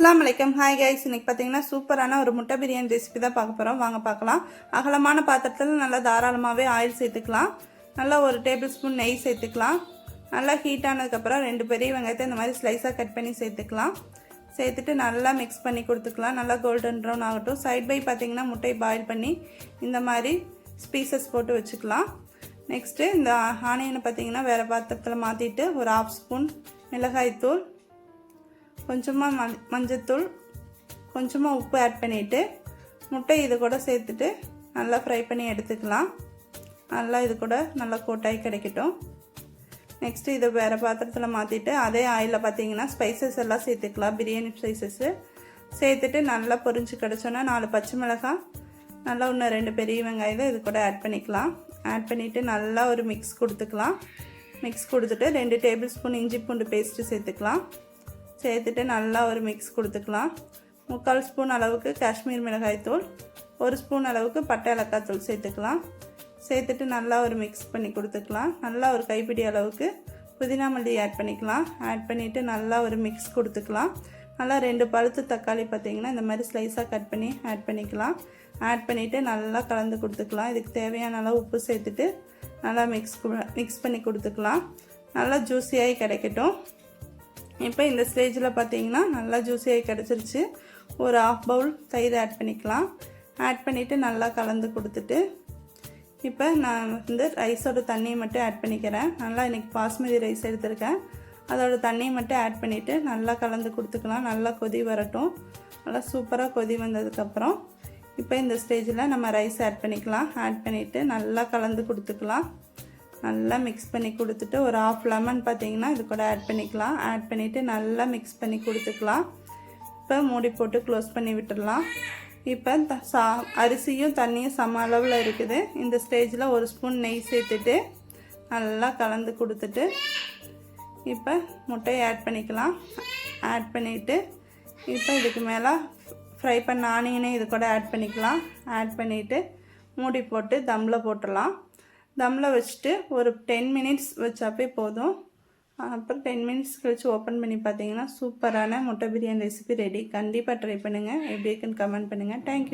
அஸ்ஸலாமு அலைக்கும். Hi guys, இன்னைக்கு பார்த்தீங்கன்னா சூப்பரான ஒரு முட்டை பிரியாணி ரெசிபி தான் பார்க்க போகிறோம். வாங்க பார்க்கலாம். அகலமான பாத்திரத்தில் நல்லா தாராளமாகவே ஆயில் சேர்த்துக்கலாம். நல்லா ஒரு டேபிள் ஸ்பூன் நெய் சேர்த்துக்கலாம். நல்லா ஹீட் ஆனதுக்கப்புறம் 2 பெரிய வெங்காயத்தை இந்த மாதிரி ஸ்லைஸாக கட் பண்ணி சேர்த்துக்கலாம். சேர்த்துட்டு நல்லா மிக்ஸ் பண்ணி கொடுத்துக்கலாம். நல்லா கோல்டன் ப்ரௌன் ஆகட்டும். சைட் பை பார்த்தீங்கன்னா முட்டையை பாயில் பண்ணி இந்த மாதிரி பீசஸ் போட்டு வச்சுக்கலாம். நெக்ஸ்ட்டு இந்த ஆனியனை பார்த்தீங்கன்னா வேறு பாத்திரத்தில் மாற்றிட்டு ஒரு 1/2 ஸ்பூன் மிளகாய்த்தூள், கொஞ்சமாக மஞ்சத்தூள், கொஞ்சமாக உப்பு ஆட் பண்ணிவிட்டு முட்டை இது கூட சேர்த்துட்டு நல்லா ஃப்ரை பண்ணி எடுத்துக்கலாம். நல்லா இது கூட நல்லா கோட்டாகி கிடைக்கட்டும். நெக்ஸ்ட்டு இதை வேறு பாத்திரத்தில் மாற்றிட்டு அதே ஆயிலில் பார்த்தீங்கன்னா ஸ்பைசஸ் எல்லாம் சேர்த்துக்கலாம். பிரியாணி ஸ்பைசஸ்ஸு சேர்த்துட்டு நல்லா பொரிஞ்சு கிடச்சோன்னா 4 பச்சை மிளகாய், நல்லா இன்னும் 2 பெரிய வெங்காயம் இது கூட ஆட் பண்ணிக்கலாம். ஆட் பண்ணிவிட்டு நல்லா ஒரு மிக்ஸ் கொடுத்துக்கலாம். மிக்ஸ் கொடுத்துட்டு 2 டேபிள் ஸ்பூன் இஞ்சி பூண்டு பேஸ்ட்டு சேர்த்துக்கலாம். சேர்த்துட்டு நல்லா ஒரு மிக்ஸ் கொடுத்துக்கலாம். 3/4 ஸ்பூன் அளவுக்கு காஷ்மீர் மிளகாய்த்தூள், 1 ஸ்பூன் அளவுக்கு பட்டை ஏலக்காய் தூள் சேர்த்துக்கலாம். சேர்த்துட்டு நல்லா ஒரு மிக்ஸ் பண்ணி கொடுத்துக்கலாம். நல்லா ஒரு கைப்பிடி அளவுக்கு புதினா மல்லி ஆட் பண்ணிக்கலாம். ஆட் பண்ணிவிட்டு நல்லா ஒரு மிக்ஸ் கொடுத்துக்கலாம். நல்லா 2 பழுத்து தக்காளி பார்த்திங்கன்னா இந்த மாதிரி ஸ்லைஸாக கட் பண்ணி ஆட் பண்ணிக்கலாம். ஆட் பண்ணிவிட்டு நல்லா கலந்து கொடுத்துக்கலாம். இதுக்கு தேவையான அளவு உப்பு சேர்த்துட்டு நல்லா மிக்ஸ் பண்ணி கொடுத்துக்கலாம். நல்லா ஜூஸியாகி கிடைக்கட்டும். இப்போ இந்த ஸ்டேஜில் பார்த்தீங்கன்னா நல்லா ஜூஸியாகி கிடச்சிருச்சு. ஒரு 1/2 பவுல் தயிர் ஆட் பண்ணிக்கலாம். ஆட் பண்ணிவிட்டு நல்லா கலந்து கொடுத்துட்டு இப்போ நான் ரைஸோட தண்ணியை மட்டும் ஆட் பண்ணிக்கிறேன். நல்லா இன்றைக்கி பாஸ்மதி ரைஸ் எடுத்திருக்கேன். அதோட தண்ணியை மட்டும் ஆட் பண்ணிவிட்டு நல்லா கலந்து கொடுத்துக்கலாம். நல்லா கொதி வரட்டும். நல்லா சூப்பராக கொதி வந்ததுக்கப்புறம் இப்போ இந்த ஸ்டேஜில் நம்ம ரைஸ் ஆட் பண்ணிக்கலாம். ஆட் பண்ணிவிட்டு நல்லா கலந்து கொடுத்துக்கலாம். நல்லா மிக்ஸ் பண்ணி கொடுத்துட்டு ஒரு 1/2 லெமன் பார்த்தீங்கன்னா இது கூட ஆட் பண்ணிக்கலாம். ஆட் பண்ணிவிட்டு நல்லா மிக்ஸ் பண்ணி கொடுத்துக்கலாம். இப்போ மூடி போட்டு க்ளோஸ் பண்ணி விட்டுடலாம். இப்போ அரிசியும் தண்ணியும் சம அளவில் இருக்குது. இந்த ஸ்டேஜில் 1 ஸ்பூன் நெய் சேர்த்துட்டு நல்லா கலந்து கொடுத்துட்டு இப்போ முட்டையை ஆட் பண்ணிக்கலாம். ஆட் பண்ணிவிட்டு இப்போ இதுக்கு மேலே ஃப்ரை பண்ண ஆனியனே இது கூட ஆட் பண்ணிக்கலாம். ஆட் பண்ணிவிட்டு மூடி போட்டு தம்மில் போட்டுடலாம். தம்மில் வச்சுட்டு ஒரு 10 மினிட்ஸ் வச்சாப்பே போதும். அப்புறம் 10 மினிட்ஸ் கழித்து ஓப்பன் பண்ணி பார்த்தீங்கன்னா சூப்பரான முட்டை பிரியாணி ரெசிபி ரெடி. கண்டிப்பாக ட்ரை பண்ணுங்கள். எப்படி இருக்குன்னு கமெண்ட் பண்ணுங்கள். தேங்க்யூ.